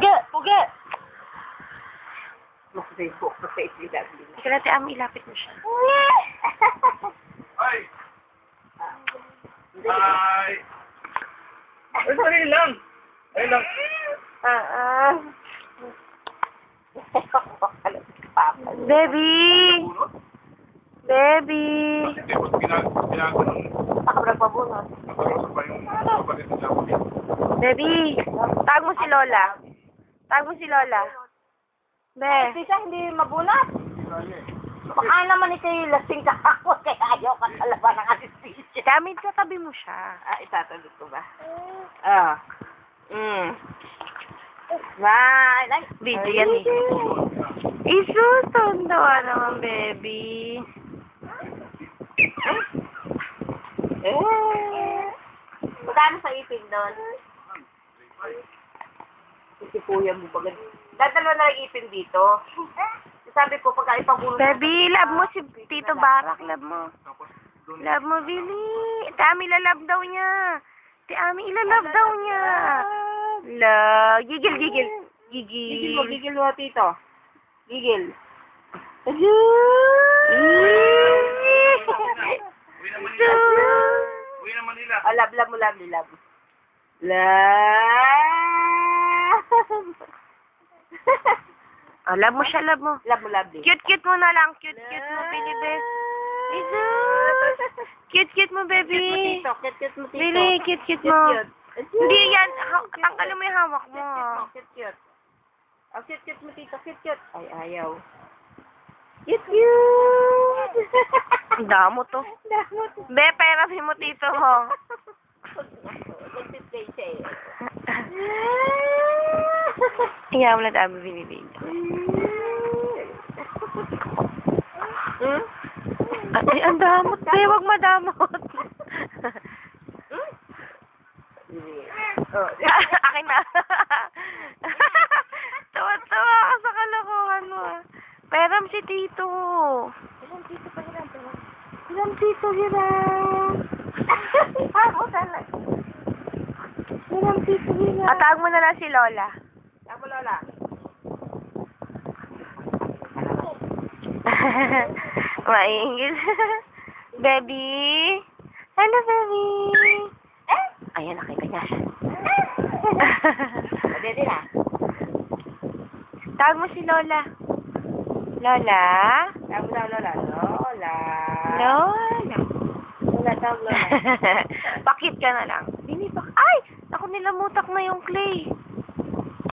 Puge! Puge! Mag-Facebook. Mag-Facebook. Ika natin, Ami, ilapit mo siya. Ay! Ay! Ay, sarili lang! Ay lang! Baby! Baby! Hindi, pag ginaganon, Ako nagpabunot. nakakaroon pa yung kapatid nila ko dito. Baby! Tawag mo si Lola. Tawag mo si Lola. Be. Tisa, hindi mabunot. Baka naman ito yung lasing ka ako kaya ayaw ka talaga ng anesthesia. Gamit sa tabi mo siya. Itatulog ko ba? Bye! Like, Video yan eh. Isusundawa naman, baby. Magkano sa ipin doon? Sisipuyan mo pag dadalo na lang ipin dito. Sabi ko, pagka ipabulong... Baby, love mo si Tito Barak. Love mo. Love mo, Billy. Tami, ilalove daw niya. Tami, ilalove daw niya. Love. Gigil, gigil. Gigil mo, gigil mo, Tito. Gigil. Uwi na Manila! Uwi na Manila! Love mo, love. Love. Love mo siya, love mo. Love mo. Cute mo na lang. Cute mo, Billy, be. Cute mo, baby. Cute mo, Tito. Billy, cute mo. Hindi yan. Tanggalin mo yung hawak mo. Cute. Oh, cute mo, Tito. Cute. Ay, ayaw. Cute. Ang damo to. Be, peramin mo, Tito mo. Nagsit kayo siya eh. Kaya wala dami binibig. Ay, ang damot. Be, wag madamot. Akin na. Tawa-tawa ka sa kalokohan mo. Peram si Tito. Peram Tito, hiram. Peram Tito, hiram. Atawag mo na lang si Lola. Ako, Lola. Maingit. Baby. Hello, baby. Ayan, nakita niya siya. Pwede na. Tawag mo si Lola. Lola? Tawag mo daw, Lola. Lola. Lola. Lola, tawag Lola. Pakit ka na lang. Ay! Ako nilamutak na yung clay.